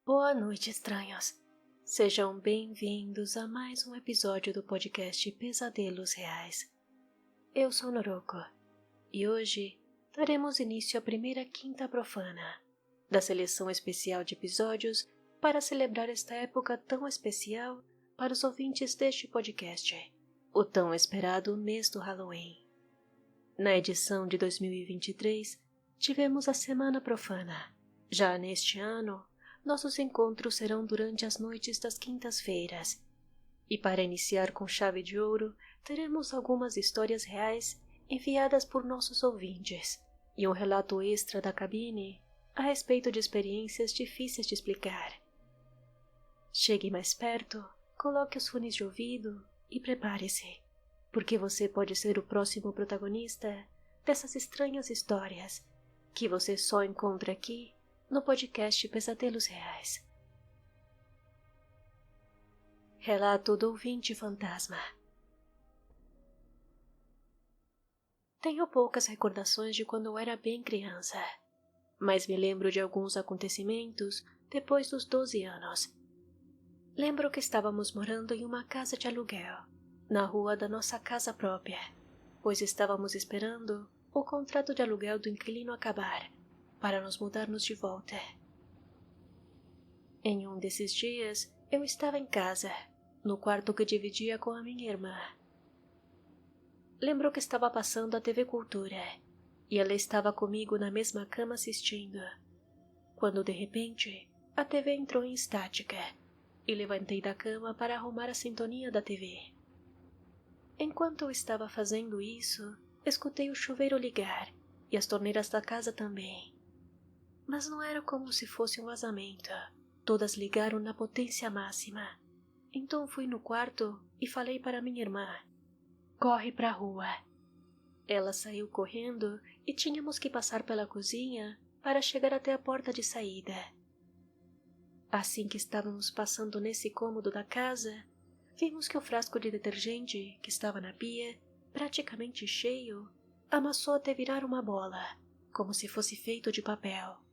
Boa noite, estranhos. Sejam bem-vindos a mais um episódio do podcast Pesadelos Reais. Eu sou Noroko, e hoje daremos início à primeira quinta profana da seleção especial de episódios para celebrar esta época tão especial para os ouvintes deste podcast, o tão esperado mês do Halloween. Na edição de 2023, tivemos a Semana Profana. Já neste ano, nossos encontros serão durante as noites das quintas-feiras. E para iniciar com chave de ouro, teremos algumas histórias reais enviadas por nossos ouvintes e um relato extra da cabine a respeito de experiências difíceis de explicar. Chegue mais perto, coloque os fones de ouvido e prepare-se, porque você pode ser o próximo protagonista dessas estranhas histórias que você só encontra aqui no podcast Pesadelos Reais. Relato do ouvinte fantasma. Tenho poucas recordações de quando eu era bem criança, mas me lembro de alguns acontecimentos depois dos 12 anos. Lembro que estávamos morando em uma casa de aluguel, na rua da nossa casa própria, pois estávamos esperando o contrato de aluguel do inquilino acabar para nos mudarmos de volta. Em um desses dias, eu estava em casa, no quarto que dividia com a minha irmã. Lembro que estava passando a TV Cultura, e ela estava comigo na mesma cama assistindo, quando de repente a TV entrou em estática, e levantei da cama para arrumar a sintonia da TV. Enquanto eu estava fazendo isso, escutei o chuveiro ligar, e as torneiras da casa também. Mas não era como se fosse um vazamento. Todas ligaram na potência máxima. Então fui no quarto e falei para minha irmã: "Corre para a rua." Ela saiu correndo e tínhamos que passar pela cozinha para chegar até a porta de saída. Assim que estávamos passando nesse cômodo da casa, vimos que o frasco de detergente, que estava na pia, praticamente cheio, amassou até virar uma bola, como se fosse feito de papel.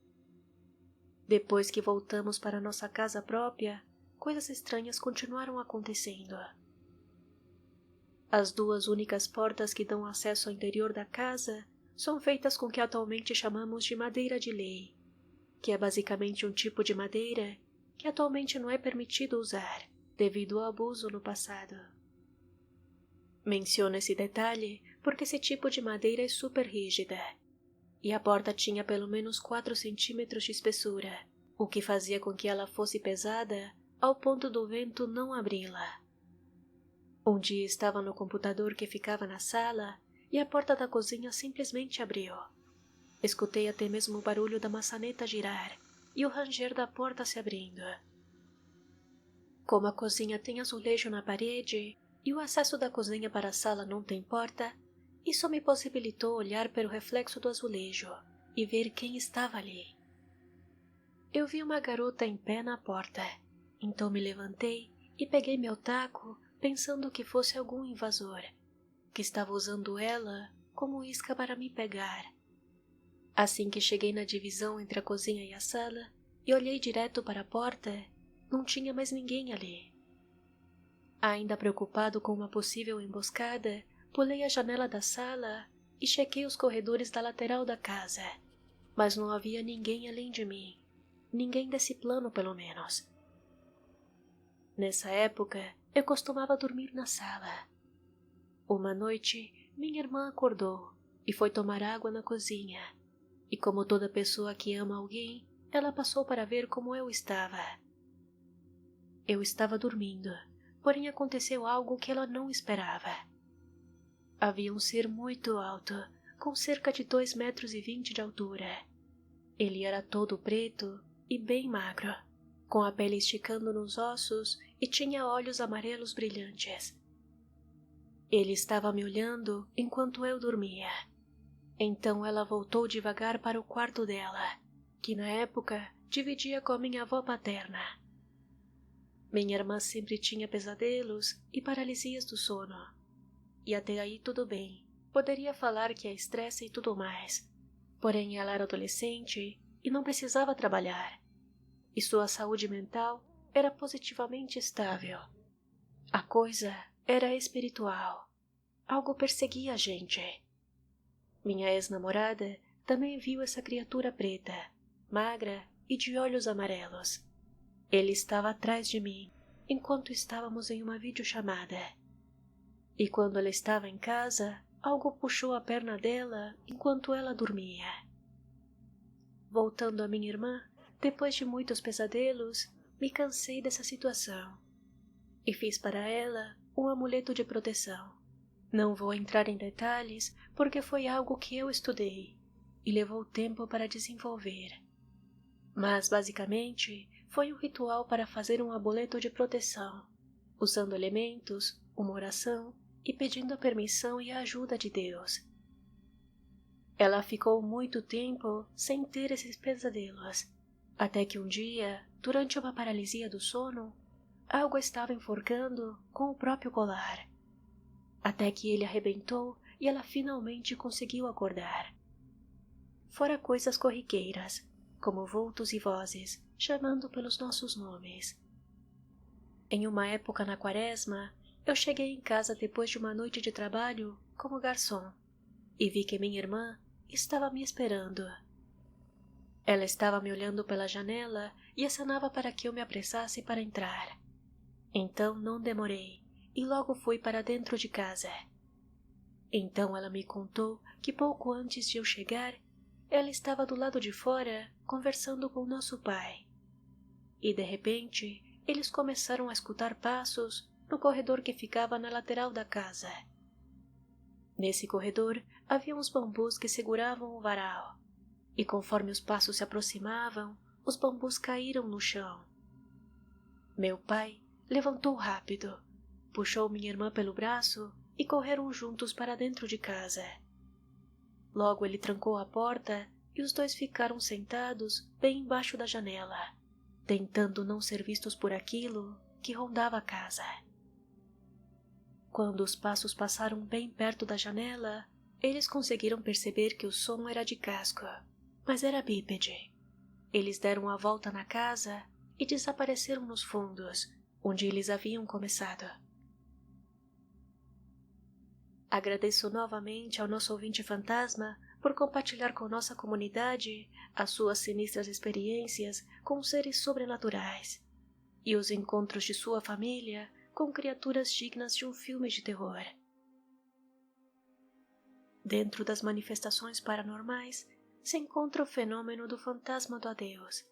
Depois que voltamos para nossa casa própria, coisas estranhas continuaram acontecendo. As duas únicas portas que dão acesso ao interior da casa são feitas com o que atualmente chamamos de madeira de lei, que é basicamente um tipo de madeira que atualmente não é permitido usar, devido ao abuso no passado. Menciono esse detalhe porque esse tipo de madeira é super rígida, e a porta tinha pelo menos 4 centímetros de espessura, o que fazia com que ela fosse pesada ao ponto do vento não abri-la. Um dia estava no computador que ficava na sala e a porta da cozinha simplesmente abriu. Escutei até mesmo o barulho da maçaneta girar e o ranger da porta se abrindo. Como a cozinha tem azulejo na parede e o acesso da cozinha para a sala não tem porta, isso me possibilitou olhar pelo reflexo do azulejo e ver quem estava ali. Eu vi uma garota em pé na porta, então me levantei e peguei meu taco pensando que fosse algum invasor, que estava usando ela como isca para me pegar. Assim que cheguei na divisão entre a cozinha e a sala e olhei direto para a porta, não tinha mais ninguém ali. Ainda preocupado com uma possível emboscada, pulei a janela da sala e chequei os corredores da lateral da casa, mas não havia ninguém além de mim, ninguém desse plano pelo menos. Nessa época, eu costumava dormir na sala. Uma noite, minha irmã acordou e foi tomar água na cozinha, e como toda pessoa que ama alguém, ela passou para ver como eu estava. Eu estava dormindo, porém aconteceu algo que ela não esperava. Havia um ser muito alto, com cerca de 2,20 metros de altura. Ele era todo preto e bem magro, com a pele esticando nos ossos e tinha olhos amarelos brilhantes. Ele estava me olhando enquanto eu dormia. Então ela voltou devagar para o quarto dela, que na época dividia com a minha avó paterna. Minha irmã sempre tinha pesadelos e paralisias do sono. E até aí tudo bem, poderia falar que é estresse e tudo mais. Porém ela era adolescente e não precisava trabalhar. e sua saúde mental era positivamente estável. A coisa era espiritual. Algo perseguia a gente. Minha ex-namorada também viu essa criatura preta, magra e de olhos amarelos. Ele estava atrás de mim, enquanto estávamos em uma videochamada. E quando ela estava em casa, algo puxou a perna dela enquanto ela dormia. Voltando à minha irmã, depois de muitos pesadelos, me cansei dessa situação. E fiz para ela um amuleto de proteção. Não vou entrar em detalhes porque foi algo que eu estudei e levou tempo para desenvolver. Mas, basicamente, foi um ritual para fazer um amuleto de proteção, usando elementos, uma oração e pedindo a permissão e a ajuda de Deus. Ela ficou muito tempo sem ter esses pesadelos, até que um dia, durante uma paralisia do sono, algo estava enforcando com o próprio colar. Até que ele arrebentou e ela finalmente conseguiu acordar. Fora coisas corriqueiras, como vultos e vozes, chamando pelos nossos nomes. Em uma época na quaresma, eu cheguei em casa depois de uma noite de trabalho como garçom e vi que minha irmã estava me esperando. Ela estava me olhando pela janela e acenava para que eu me apressasse para entrar. Então não demorei e logo fui para dentro de casa. Então ela me contou que pouco antes de eu chegar, ela estava do lado de fora conversando com nosso pai. E de repente, eles começaram a escutar passos no corredor que ficava na lateral da casa. Nesse corredor havia uns bambus que seguravam o varal, e conforme os passos se aproximavam, os bambus caíram no chão. Meu pai levantou rápido, puxou minha irmã pelo braço e correram juntos para dentro de casa. Logo ele trancou a porta e os dois ficaram sentados bem embaixo da janela, tentando não ser vistos por aquilo que rondava a casa. Quando os passos passaram bem perto da janela, eles conseguiram perceber que o som era de casco, mas era bípede. Eles deram a volta na casa e desapareceram nos fundos, onde eles haviam começado. Agradeço novamente ao nosso ouvinte fantasma por compartilhar com nossa comunidade as suas sinistras experiências com seres sobrenaturais e os encontros de sua família com criaturas dignas de um filme de terror. Dentro das manifestações paranormais se encontra o fenômeno do fantasma do adeus.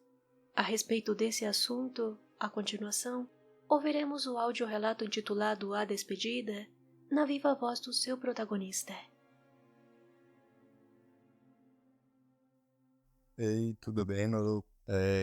A respeito desse assunto, a continuação, ouviremos o audiorelato intitulado A Despedida, na viva voz do seu protagonista. Ei, tudo bem, Nolu?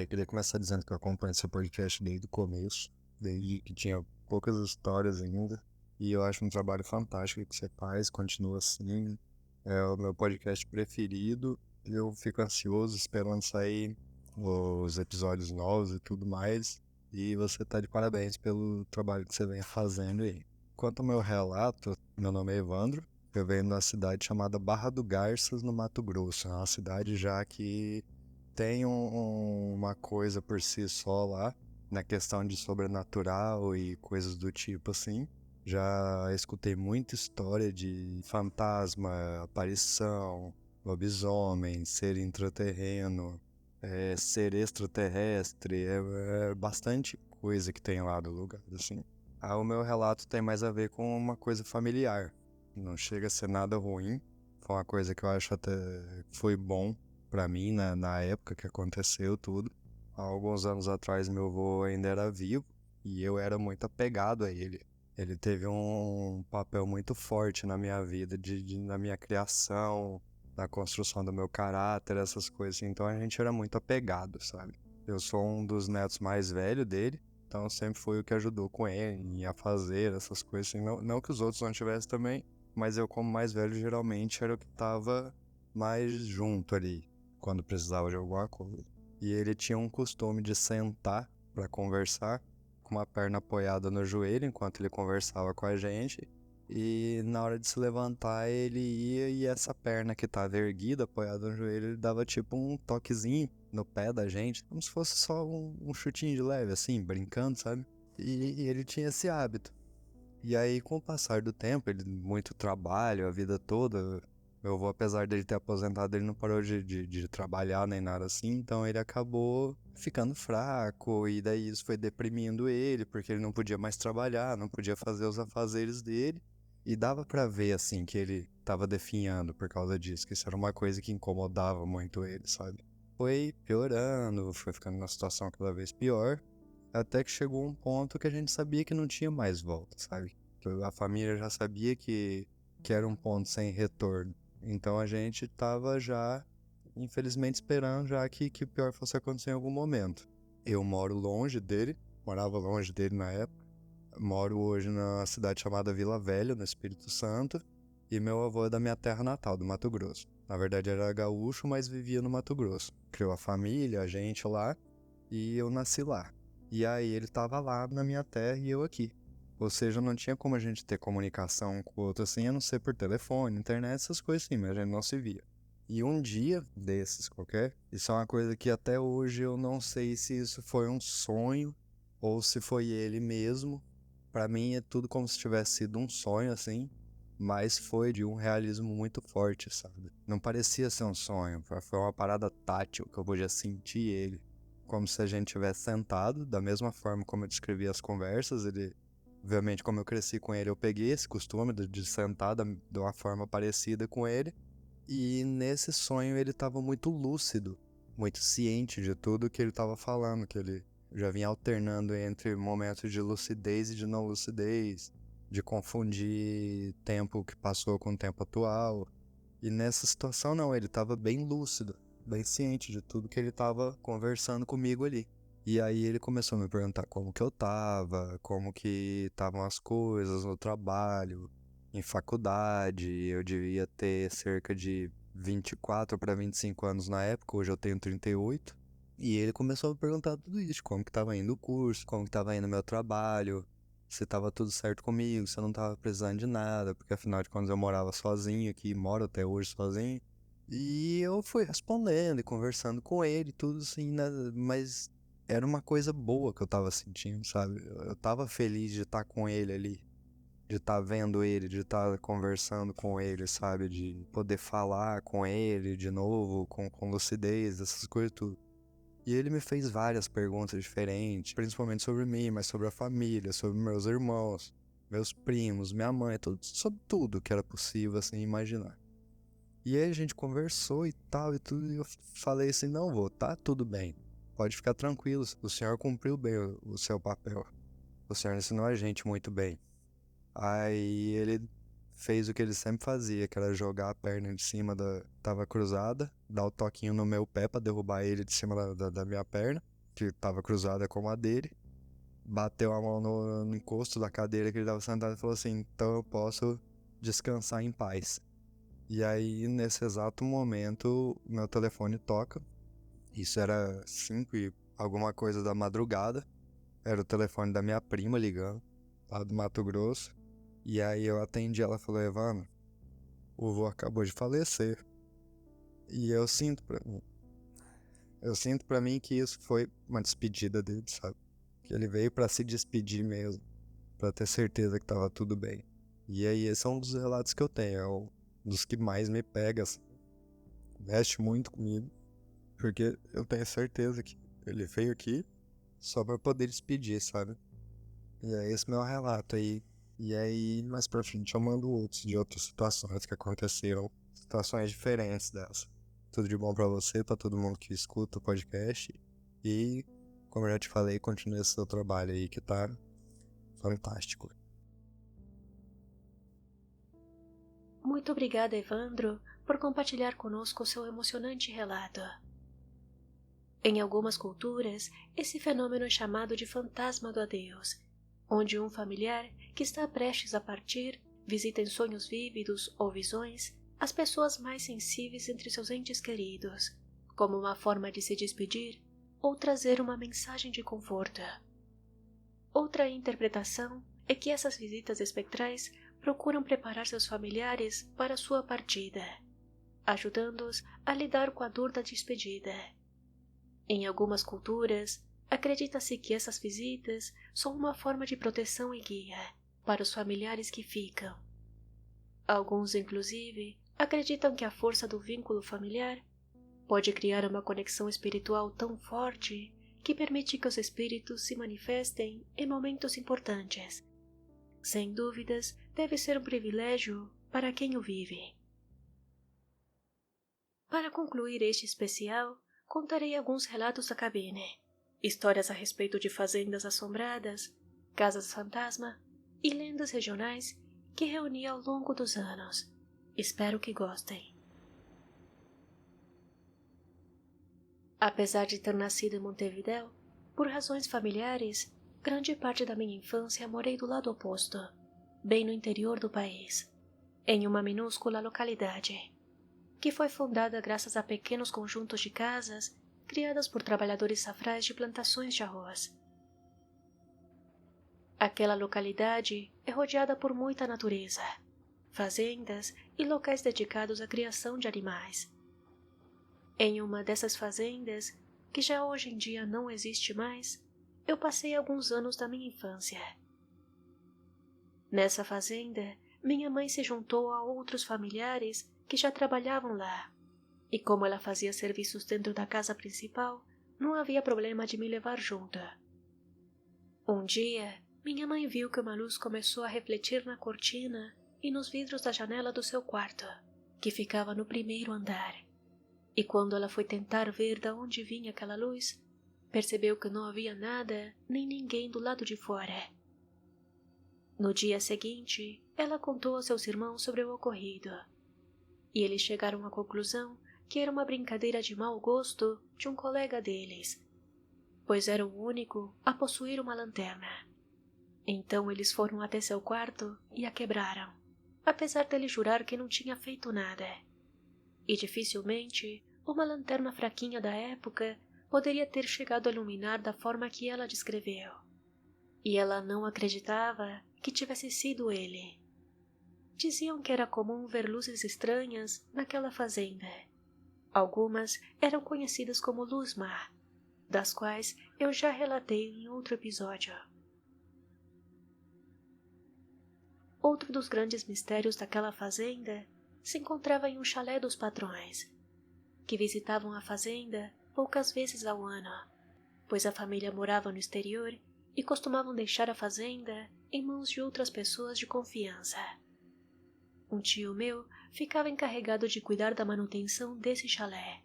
Queria começar dizendo que eu acompanho esse podcast desde o começo, desde que tinha poucas histórias ainda, e eu acho um trabalho fantástico que você faz, continua assim, é o meu podcast preferido, e eu fico ansioso esperando sair os episódios novos e tudo mais, e você tá de parabéns pelo trabalho que você vem fazendo aí. Quanto ao meu relato, meu nome é Evandro. Eu venho de uma cidade chamada Barra do Garças, no Mato Grosso. É uma cidade já que tem uma coisa por si só lá, na questão de sobrenatural e coisas do tipo assim. Já escutei muita história de fantasma, aparição, lobisomem, ser intraterreno, ser extraterrestre, é bastante coisa que tem lá do lugar, assim. O meu relato tem mais a ver com uma coisa familiar. Não chega a ser nada ruim. Foi uma coisa que eu acho até foi bom pra mim na época que aconteceu tudo. Há alguns anos atrás meu avô ainda era vivo e eu era muito apegado a ele. Ele teve um papel muito forte na minha vida, na minha criação, na construção do meu caráter, essas coisas. Então a gente era muito apegado, sabe? Eu sou um dos netos mais velhos dele. Então sempre foi o que ajudou com ele a fazer essas coisas assim. Não que os outros não tivessem também, mas eu como mais velho geralmente era o que tava mais junto ali, quando precisava de alguma coisa. E ele tinha um costume de sentar para conversar, com uma perna apoiada no joelho enquanto ele conversava com a gente. E na hora de se levantar ele ia e essa perna que tava erguida, apoiada no joelho, ele dava tipo um toquezinho no pé da gente, como se fosse só um chutinho de leve, assim, brincando, sabe? E ele tinha esse hábito. E aí, com o passar do tempo, ele muito trabalho, a vida toda, meu avô, apesar dele ter aposentado, ele não parou de trabalhar nem nada assim, então ele acabou ficando fraco, e daí isso foi deprimindo ele, porque ele não podia mais trabalhar, não podia fazer os afazeres dele, e dava pra ver, assim, que ele tava definhando por causa disso, que isso era uma coisa que incomodava muito ele, sabe? Foi piorando, foi ficando numa situação cada vez pior, até que chegou um ponto que a gente sabia que não tinha mais volta, sabe? Que a família já sabia que era um ponto sem retorno. Então a gente tava já, infelizmente, esperando já que o pior fosse acontecer em algum momento. Eu moro longe dele, morava longe dele na época. Moro hoje na cidade chamada Vila Velha, no Espírito Santo. E meu avô é da minha terra natal, do Mato Grosso. Na verdade era gaúcho, mas vivia no Mato Grosso. Criou a família, a gente lá, e eu nasci lá. E aí ele tava lá na minha terra e eu aqui. Ou seja, não tinha como a gente ter comunicação com o outro assim, a não ser por telefone, internet, essas coisas assim, mas a gente não se via. E um dia desses qualquer, isso é uma coisa que até hoje eu não sei se isso foi um sonho ou se foi ele mesmo. Pra mim é tudo como se tivesse sido um sonho assim, mas foi de um realismo muito forte, sabe? Não parecia ser um sonho, foi uma parada tátil que eu podia sentir ele como se a gente tivesse sentado, da mesma forma como eu descrevi as conversas. Ele, obviamente, como eu cresci com ele, eu peguei esse costume de sentar de uma forma parecida com ele. E nesse sonho ele estava muito lúcido, muito ciente de tudo que ele estava falando, que ele já vinha alternando entre momentos de lucidez e de não lucidez, de confundir tempo que passou com o tempo atual. E nessa situação não, ele estava bem lúcido, bem ciente de tudo que ele estava conversando comigo ali. E aí ele começou a me perguntar como que eu tava, como que estavam as coisas no trabalho, em faculdade. Eu devia ter cerca de 24 para 25 anos na época, hoje eu tenho 38. E ele começou a me perguntar tudo isso, como que tava indo o curso, como que tava indo o meu trabalho, se tava tudo certo comigo, se eu não tava precisando de nada, porque afinal de contas eu morava sozinho aqui, moro até hoje sozinho. E eu fui respondendo e conversando com ele, tudo assim, né? Mas era uma coisa boa que eu tava sentindo, sabe? Eu tava feliz de estar com ele ali, de estar vendo ele, de estar conversando com ele, sabe? De poder falar com ele de novo, com lucidez, essas coisas tudo. E ele me fez várias perguntas diferentes, principalmente sobre mim, mas sobre a família, sobre meus irmãos, meus primos, minha mãe, tudo, sobre tudo que era possível, assim, imaginar. E aí a gente conversou e tal e tudo, e eu falei assim, não vou, tá tudo bem, pode ficar tranquilo, o senhor cumpriu bem o seu papel, o senhor ensinou a gente muito bem. Aí ele fez o que ele sempre fazia, que era jogar a perna de cima tava cruzada, dar o toquinho no meu pé pra derrubar ele de cima da minha perna, que tava cruzada como a dele. Bateu a mão no encosto da cadeira que ele tava sentado e falou assim, então eu posso descansar em paz. E aí, nesse exato momento, meu telefone toca. Isso era 5 e alguma coisa da madrugada. Era o telefone da minha prima ligando, lá do Mato Grosso. E aí eu atendi, ela falou, Evandro, o vô acabou de falecer. E eu sinto pra mim que isso foi uma despedida dele, sabe? Que ele veio pra se despedir mesmo, pra ter certeza que tava tudo bem. E aí esse é um dos relatos que eu tenho, é um dos que mais me pega, assim, mexe muito comigo, porque eu tenho certeza que ele veio aqui só pra poder despedir, sabe? E é esse meu relato aí. E aí, mais pra frente, eu mando outros de outras situações que aconteceram, situações diferentes dessa. Tudo de bom pra você, pra todo mundo que escuta o podcast. E, como eu já te falei, continue esse seu trabalho aí que tá fantástico. Muito obrigada, Evandro, por compartilhar conosco seu emocionante relato. Em algumas culturas, esse fenômeno é chamado de fantasma do adeus, onde um familiar que está prestes a partir visita em sonhos vívidos ou visões as pessoas mais sensíveis entre seus entes queridos, como uma forma de se despedir ou trazer uma mensagem de conforto. Outra interpretação é que essas visitas espectrais procuram preparar seus familiares para sua partida, ajudando-os a lidar com a dor da despedida. Em algumas culturas, acredita-se que essas visitas são uma forma de proteção e guia para os familiares que ficam. Alguns, inclusive, acreditam que a força do vínculo familiar pode criar uma conexão espiritual tão forte que permite que os espíritos se manifestem em momentos importantes. Sem dúvidas, deve ser um privilégio para quem o vive. Para concluir este especial, contarei alguns relatos da cabine, histórias a respeito de fazendas assombradas, casas fantasma e lendas regionais que reuni ao longo dos anos. Espero que gostem. Apesar de ter nascido em Montevidéu, por razões familiares, grande parte da minha infância morei do lado oposto, bem no interior do país, em uma minúscula localidade, que foi fundada graças a pequenos conjuntos de casas criadas por trabalhadores safrais de plantações de arroz. Aquela localidade é rodeada por muita natureza, fazendas e locais dedicados à criação de animais. Em uma dessas fazendas, que já hoje em dia não existe mais, eu passei alguns anos da minha infância. Nessa fazenda, minha mãe se juntou a outros familiares que já trabalhavam lá, e como ela fazia serviços dentro da casa principal, não havia problema de me levar junto. Um dia, minha mãe viu que uma luz começou a refletir na cortina e nos vidros da janela do seu quarto, que ficava no primeiro andar. E quando ela foi tentar ver de onde vinha aquela luz, percebeu que não havia nada nem ninguém do lado de fora. No dia seguinte, ela contou aos seus irmãos sobre o ocorrido, e eles chegaram à conclusão que era uma brincadeira de mau gosto de um colega deles, pois era o único a possuir uma lanterna. Então eles foram até seu quarto e a quebraram, apesar dele jurar que não tinha feito nada. E dificilmente uma lanterna fraquinha da época poderia ter chegado a iluminar da forma que ela descreveu. E ela não acreditava que tivesse sido ele. Diziam que era comum ver luzes estranhas naquela fazenda. Algumas eram conhecidas como luz-mar, das quais eu já relatei em outro episódio. Outro dos grandes mistérios daquela fazenda se encontrava em um chalé dos patrões, que visitavam a fazenda poucas vezes ao ano, pois a família morava no exterior e costumavam deixar a fazenda em mãos de outras pessoas de confiança. Um tio meu ficava encarregado de cuidar da manutenção desse chalé.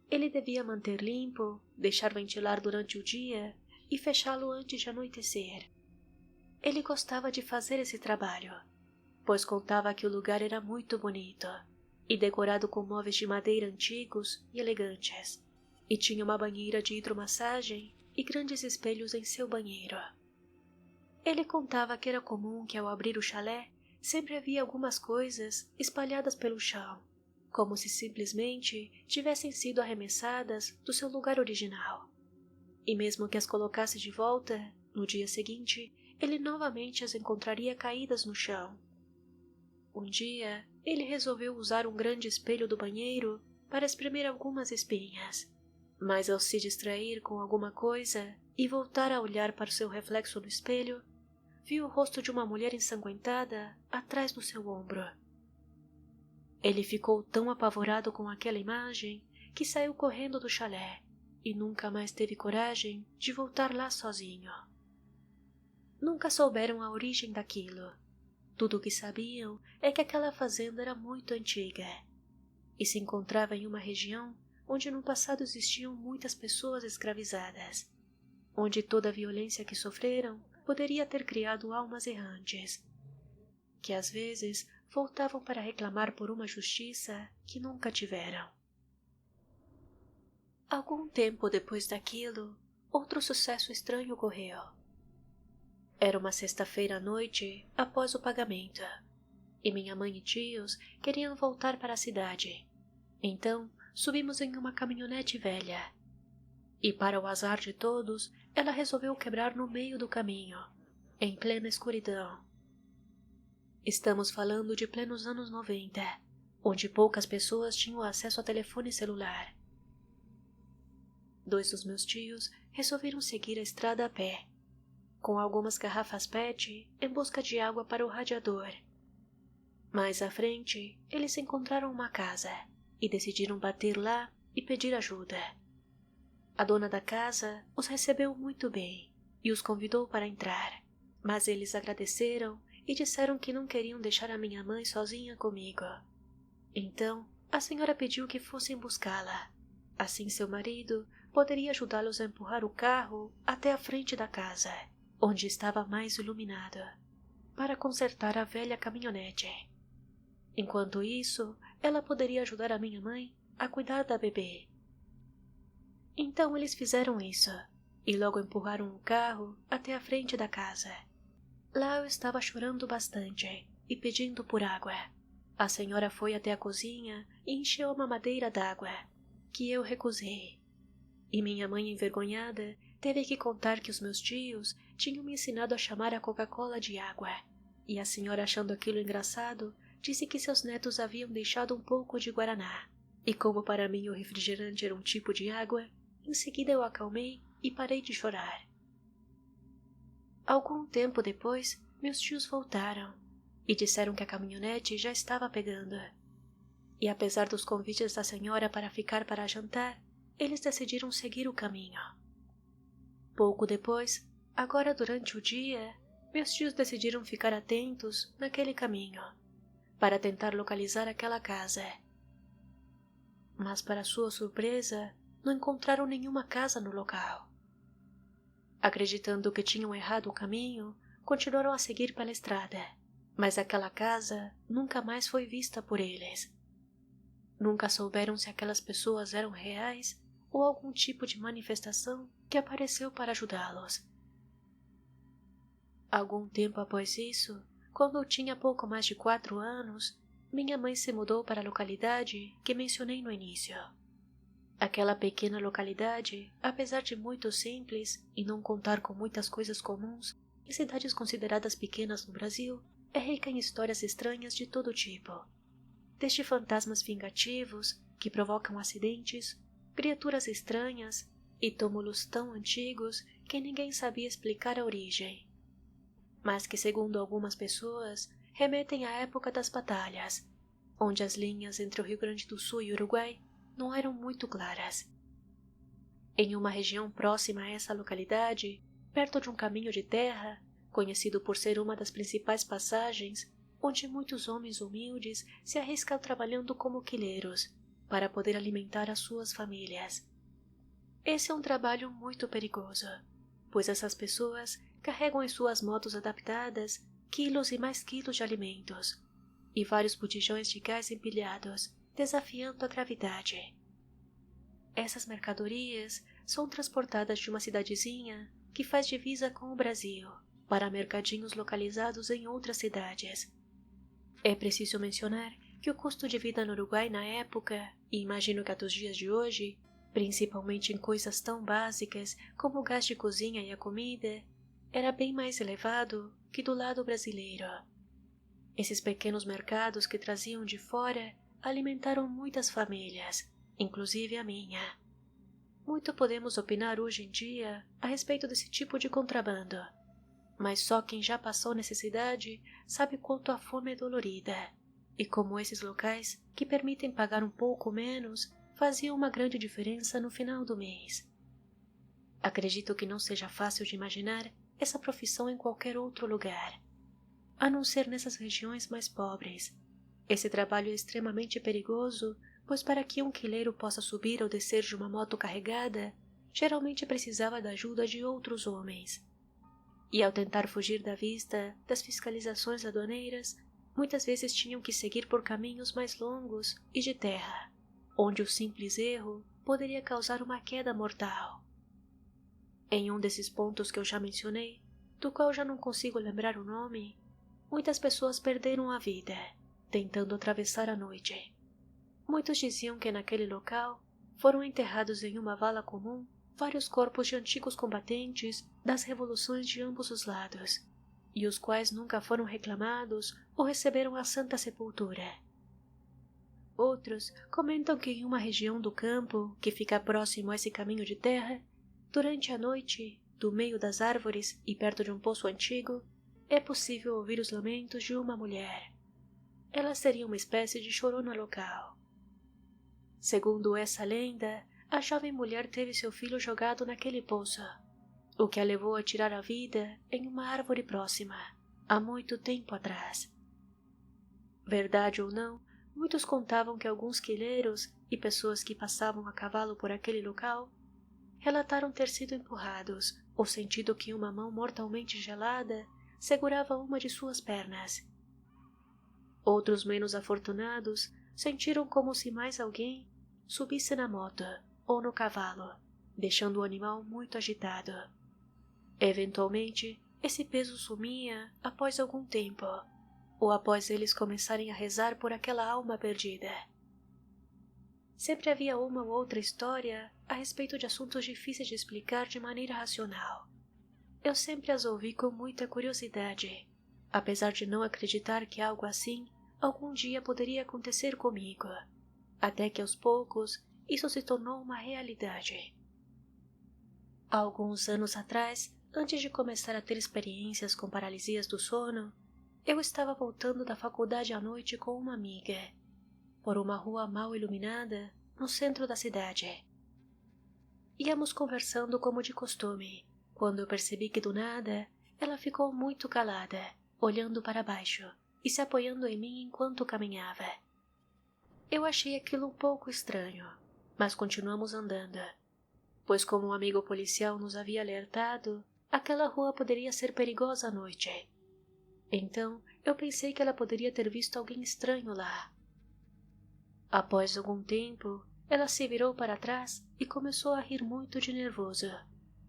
Ele devia manter limpo, deixar ventilar durante o dia e fechá-lo antes de anoitecer. Ele gostava de fazer esse trabalho, pois contava que o lugar era muito bonito e decorado com móveis de madeira antigos e elegantes, e tinha uma banheira de hidromassagem e grandes espelhos em seu banheiro. Ele contava que era comum que ao abrir o chalé sempre havia algumas coisas espalhadas pelo chão, como se simplesmente tivessem sido arremessadas do seu lugar original. E mesmo que as colocasse de volta, no dia seguinte, ele novamente as encontraria caídas no chão. Um dia, ele resolveu usar um grande espelho do banheiro para espremer algumas espinhas, mas ao se distrair com alguma coisa e voltar a olhar para o seu reflexo no espelho, viu o rosto de uma mulher ensanguentada atrás do seu ombro. Ele ficou tão apavorado com aquela imagem que saiu correndo do chalé e nunca mais teve coragem de voltar lá sozinho. Nunca souberam a origem daquilo. Tudo o que sabiam é que aquela fazenda era muito antiga e se encontrava em uma região onde no passado existiam muitas pessoas escravizadas, onde toda a violência que sofreram poderia ter criado almas errantes, que às vezes voltavam para reclamar por uma justiça que nunca tiveram. Algum tempo depois daquilo, outro sucesso estranho ocorreu. Era uma sexta-feira à noite, após o pagamento, e minha mãe e tios queriam voltar para a cidade. Então, subimos em uma caminhonete velha. E para o azar de todos, ela resolveu quebrar no meio do caminho, em plena escuridão. Estamos falando de plenos anos 90, onde poucas pessoas tinham acesso a telefone celular. 2 dos meus tios resolveram seguir a estrada a pé, com algumas garrafas PET em busca de água para o radiador. Mais à frente, eles encontraram uma casa e decidiram bater lá e pedir ajuda. A dona da casa os recebeu muito bem e os convidou para entrar, mas eles agradeceram e disseram que não queriam deixar a minha mãe sozinha comigo. Então, a senhora pediu que fossem buscá-la. Assim seu marido poderia ajudá-los a empurrar o carro até a frente da casa, onde estava mais iluminado, para consertar a velha caminhonete. Enquanto isso, ela poderia ajudar a minha mãe a cuidar da bebê. Então eles fizeram isso, e logo empurraram o carro até a frente da casa. Lá eu estava chorando bastante e pedindo por água. A senhora foi até a cozinha e encheu uma mamadeira d'água, que eu recusei. E minha mãe, envergonhada, teve que contar que os meus tios tinham me ensinado a chamar a Coca-Cola de água. E a senhora, achando aquilo engraçado, disse que seus netos haviam deixado um pouco de guaraná. E como para mim o refrigerante era um tipo de água, em seguida eu acalmei e parei de chorar. Algum tempo depois, meus tios voltaram e disseram que a caminhonete já estava pegando. E apesar dos convites da senhora para ficar para jantar, eles decidiram seguir o caminho. Pouco depois, agora durante o dia, meus tios decidiram ficar atentos naquele caminho, para tentar localizar aquela casa. Mas para sua surpresa, não encontraram nenhuma casa no local. Acreditando que tinham errado o caminho, continuaram a seguir pela estrada, mas aquela casa nunca mais foi vista por eles. Nunca souberam se aquelas pessoas eram reais ou algum tipo de manifestação que apareceu para ajudá-los. Algum tempo após isso, quando eu tinha pouco mais de 4 anos, minha mãe se mudou para a localidade que mencionei no início. Aquela pequena localidade, apesar de muito simples e não contar com muitas coisas comuns em cidades consideradas pequenas no Brasil, é rica em histórias estranhas de todo tipo. Desde fantasmas vingativos que provocam acidentes, criaturas estranhas e túmulos tão antigos que ninguém sabia explicar a origem, mas que, segundo algumas pessoas, remetem à época das batalhas, onde as linhas entre o Rio Grande do Sul e o Uruguai não eram muito claras. Em uma região próxima a essa localidade, perto de um caminho de terra, conhecido por ser uma das principais passagens, onde muitos homens humildes se arriscam trabalhando como quileiros, para poder alimentar as suas famílias. Esse é um trabalho muito perigoso, pois essas pessoas carregam em suas motos adaptadas quilos e mais quilos de alimentos, e vários botijões de gás empilhados, desafiando a gravidade. Essas mercadorias são transportadas de uma cidadezinha que faz divisa com o Brasil para mercadinhos localizados em outras cidades. É preciso mencionar que o custo de vida no Uruguai na época, e imagino que a dos dias de hoje, principalmente em coisas tão básicas como o gás de cozinha e a comida, era bem mais elevado que do lado brasileiro. Esses pequenos mercados que traziam de fora alimentaram muitas famílias, inclusive a minha. Muito podemos opinar hoje em dia a respeito desse tipo de contrabando, mas só quem já passou necessidade sabe quanto a fome é dolorida, e como esses locais, que permitem pagar um pouco menos, faziam uma grande diferença no final do mês. Acredito que não seja fácil de imaginar essa profissão em qualquer outro lugar, a não ser nessas regiões mais pobres. Esse trabalho é extremamente perigoso, pois para que um quileiro possa subir ou descer de uma moto carregada, geralmente precisava da ajuda de outros homens. E ao tentar fugir da vista das fiscalizações aduaneiras, muitas vezes tinham que seguir por caminhos mais longos e de terra, onde o simples erro poderia causar uma queda mortal. Em um desses pontos que eu já mencionei, do qual já não consigo lembrar o nome, muitas pessoas perderam a vida, tentando atravessar a noite. Muitos diziam que naquele local foram enterrados em uma vala comum vários corpos de antigos combatentes das revoluções de ambos os lados, e os quais nunca foram reclamados ou receberam a Santa Sepultura. Outros comentam que em uma região do campo, que fica próximo a esse caminho de terra, durante a noite, do meio das árvores e perto de um poço antigo, é possível ouvir os lamentos de uma mulher. Ela seria uma espécie de chorona local. Segundo essa lenda, a jovem mulher teve seu filho jogado naquele poço, o que a levou a tirar a vida em uma árvore próxima, há muito tempo atrás. Verdade ou não, muitos contavam que alguns quileiros e pessoas que passavam a cavalo por aquele local relataram ter sido empurrados ou sentido que uma mão mortalmente gelada segurava uma de suas pernas. Outros menos afortunados sentiram como se mais alguém subisse na moto ou no cavalo, deixando o animal muito agitado. Eventualmente, esse peso sumia após algum tempo, ou após eles começarem a rezar por aquela alma perdida. Sempre havia uma ou outra história a respeito de assuntos difíceis de explicar de maneira racional. Eu sempre as ouvi com muita curiosidade, apesar de não acreditar que algo assim algum dia poderia acontecer comigo, até que aos poucos isso se tornou uma realidade. Há alguns anos atrás, antes de começar a ter experiências com paralisias do sono, eu estava voltando da faculdade à noite com uma amiga, por uma rua mal iluminada no centro da cidade. Íamos conversando como de costume, quando eu percebi que do nada ela ficou muito calada, olhando para baixo e se apoiando em mim enquanto caminhava. Eu achei aquilo um pouco estranho, mas continuamos andando, pois como um amigo policial nos havia alertado, aquela rua poderia ser perigosa à noite. Então, eu pensei que ela poderia ter visto alguém estranho lá. Após algum tempo, ela se virou para trás e começou a rir muito de nervoso,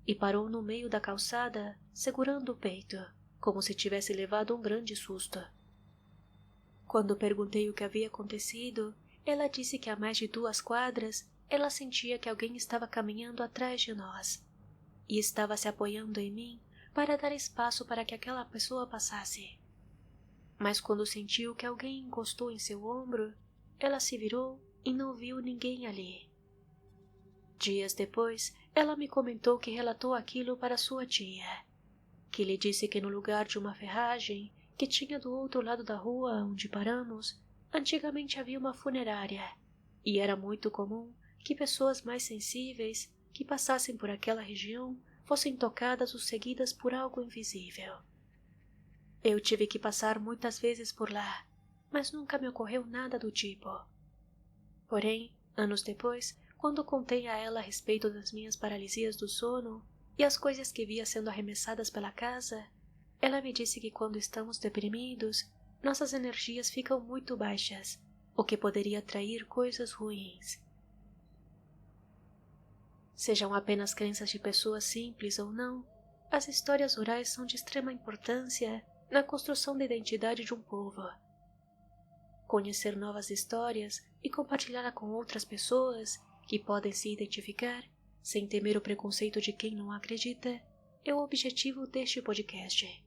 e parou no meio da calçada, segurando o peito, como se tivesse levado um grande susto. Quando perguntei o que havia acontecido, ela disse que a mais de 2 quadras ela sentia que alguém estava caminhando atrás de nós, e estava se apoiando em mim para dar espaço para que aquela pessoa passasse. Mas quando sentiu que alguém encostou em seu ombro, ela se virou e não viu ninguém ali. Dias depois, ela me comentou que relatou aquilo para sua tia, que lhe disse que no lugar de uma ferragem que tinha do outro lado da rua onde paramos, antigamente havia uma funerária, e era muito comum que pessoas mais sensíveis que passassem por aquela região fossem tocadas ou seguidas por algo invisível. Eu tive que passar muitas vezes por lá, mas nunca me ocorreu nada do tipo. Porém, anos depois, quando contei a ela a respeito das minhas paralisias do sono e as coisas que via sendo arremessadas pela casa, ela me disse que quando estamos deprimidos, nossas energias ficam muito baixas, o que poderia atrair coisas ruins. Sejam apenas crenças de pessoas simples ou não, as histórias orais são de extrema importância na construção da identidade de um povo. Conhecer novas histórias e compartilhá-la com outras pessoas que podem se identificar, sem temer o preconceito de quem não acredita, é o objetivo deste podcast.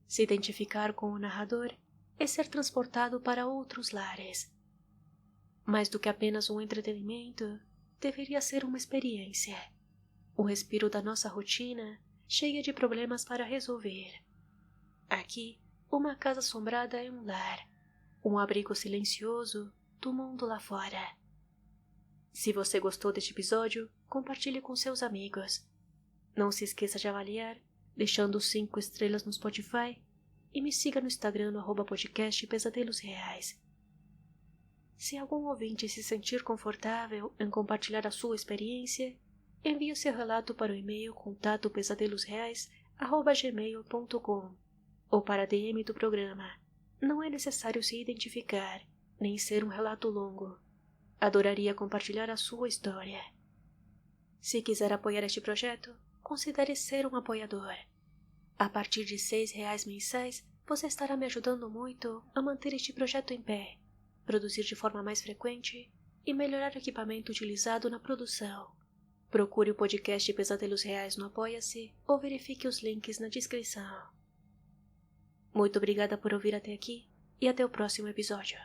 Se identificar com o narrador é ser transportado para outros lares. Mais do que apenas um entretenimento, deveria ser uma experiência, um respiro da nossa rotina cheia de problemas para resolver. Aqui, uma casa assombrada é um lar, um abrigo silencioso do mundo lá fora. Se você gostou deste episódio, compartilhe com seus amigos. Não se esqueça de avaliar, deixando 5 estrelas no Spotify, e me siga no Instagram no @podcast Pesadelos Reais. Se algum ouvinte se sentir confortável em compartilhar a sua experiência, envie o seu relato para o e-mail contatopesadelosreais@gmail.com ou para a DM do programa. Não é necessário se identificar, nem ser um relato longo. Adoraria compartilhar a sua história. Se quiser apoiar este projeto, considere ser um apoiador. A partir de R$6 mensais, você estará me ajudando muito a manter este projeto em pé, produzir de forma mais frequente e melhorar o equipamento utilizado na produção. Procure o podcast Pesadelos Reais no Apoia-se ou verifique os links na descrição. Muito obrigada por ouvir até aqui e até o próximo episódio.